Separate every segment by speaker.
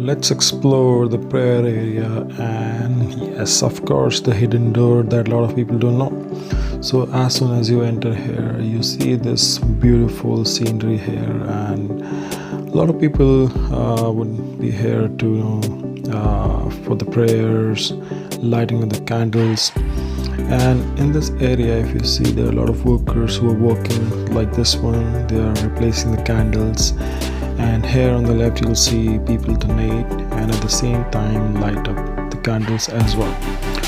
Speaker 1: let's explore the prayer area, and yes, of course, the hidden door that a lot of people don't know. So as soon as you enter here, you see this beautiful scenery here, and a lot of people would be here to for the prayers, lighting of the candles. And in this area, if you see, there are a lot of workers who are working like this one. They are replacing the candles, and here on the left you'll see people donate and at the same time light up the candles as well.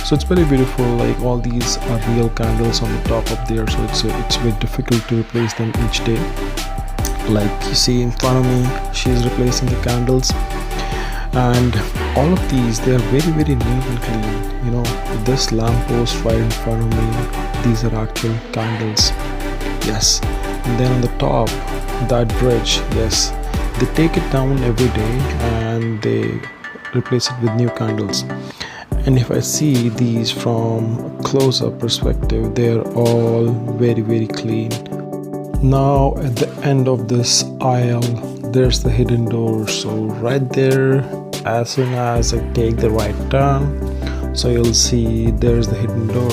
Speaker 1: So it's very beautiful. Like, all these are real candles on the top up there, so it's very difficult to replace them each day. Like you see in front of me, she's replacing the candles, and all of these, they are very neat and clean. You know, this lamppost right in front of me, these are actual candles. Yes. And then on the top, that bridge, yes, they take it down every day and they replace it with new candles. And if I see these from a close-up perspective, they're all very clean. Now at the end of this aisle, there's the hidden door. So right there, as soon as I take the right turn, so you'll see there's the hidden door.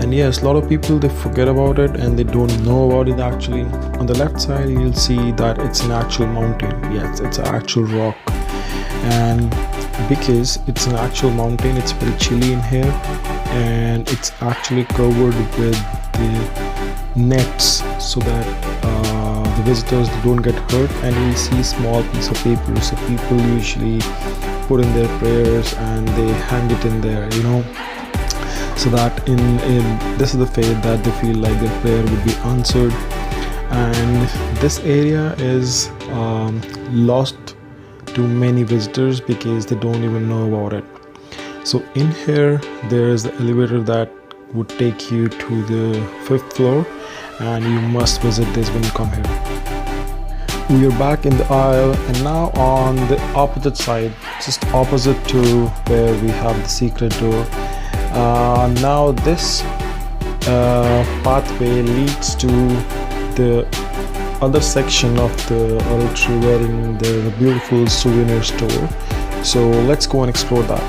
Speaker 1: And yes, a lot of people, they forget about it and they don't know about it actually. On the left side, you'll see that it's an actual mountain. Yes, it's an actual rock. And because it's an actual mountain, it's very chilly in here, and it's actually covered with the nets so that the visitors don't get hurt. And you'll see small piece of paper, so people usually put in their prayers and they hang it in there, you know, so that in this is the faith that they feel like their prayer would be answered. And this area is lost to many visitors because they don't even know about it. So in here, there is the elevator that would take you to the 5th floor, and you must visit this when you come here. We are back in the aisle, and now on the opposite side, just opposite to where we have the secret door. Now this pathway leads to the other section of the oratory, wherein there's a beautiful souvenir store. So let's go and explore that.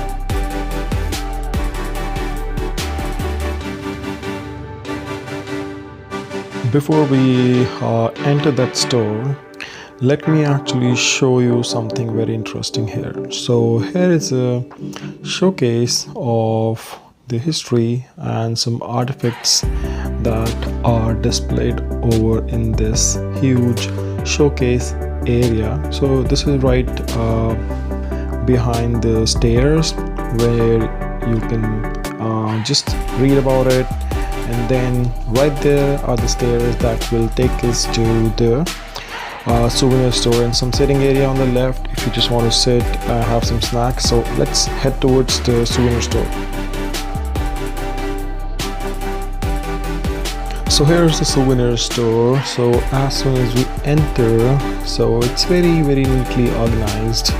Speaker 1: Before we enter that store, let me actually show you something very interesting here. So here is a showcase of the history and some artifacts that are displayed over in this huge showcase area. So this is right behind the stairs, where you can just read about it, and then right there are the stairs that will take us to the souvenir store, and some sitting area on the left if you just want to sit, have some snacks. So let's head towards the souvenir store. So here's the souvenir store. So as soon as we enter, so it's very neatly organized,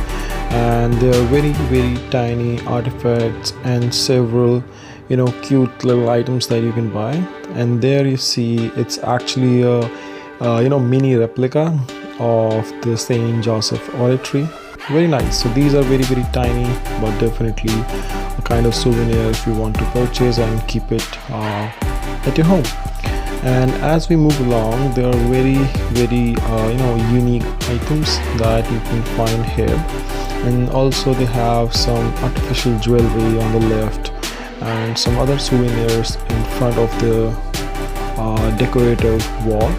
Speaker 1: and there are very tiny artifacts and several, you know, cute little items that you can buy. And there you see it's actually a you know, mini replica of the St. Joseph Oratory. Very nice. So these are very tiny, but definitely a kind of souvenir if you want to purchase and keep it at your home. And as we move along, there are very you know, unique items that you can find here. And also they have some artificial jewelry on the left, and some other souvenirs in front of the decorative wall.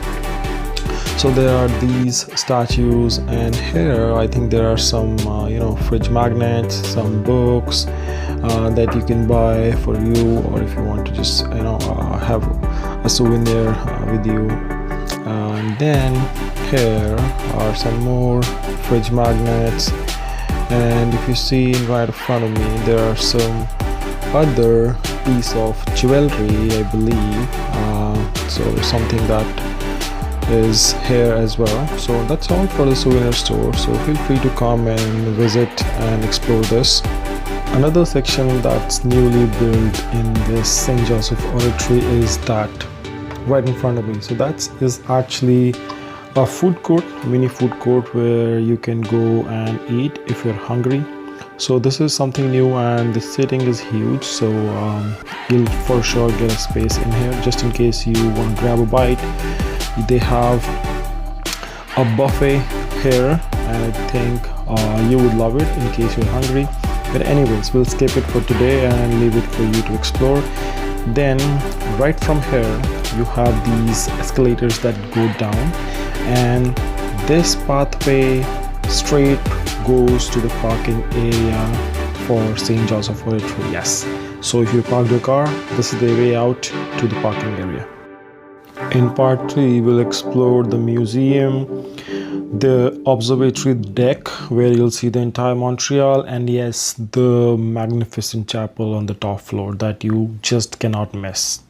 Speaker 1: So there are these statues, and here I think there are some you know, fridge magnets, some books that you can buy for you, or if you want to just, you know, have a souvenir with you. And then here are some more fridge magnets, and if you see right in front of me, there are some other piece of jewelry, I believe, so something that is here as well. So that's all for the souvenir store, so feel free to come and visit and explore this. Another section that's newly built in this St. Joseph Oratory is that right in front of me. So that is actually a food court, mini food court where you can go and eat if you're hungry. So this is something new, and the seating is huge, so you'll for sure get a space in here just in case you want to grab a bite. They have a buffet here, and I think you would love it in case you're hungry. But anyways, we'll skip it for today and leave it for you to explore. Then right from here you have these escalators that go down, and this pathway straight goes to the parking area for St. Joseph Oratory. Yes, so if you park your car, this is the way out to the parking area. In part 3 we'll explore the museum, the observatory deck where you'll see the entire Montreal, and yes, the magnificent chapel on the top floor that you just cannot miss.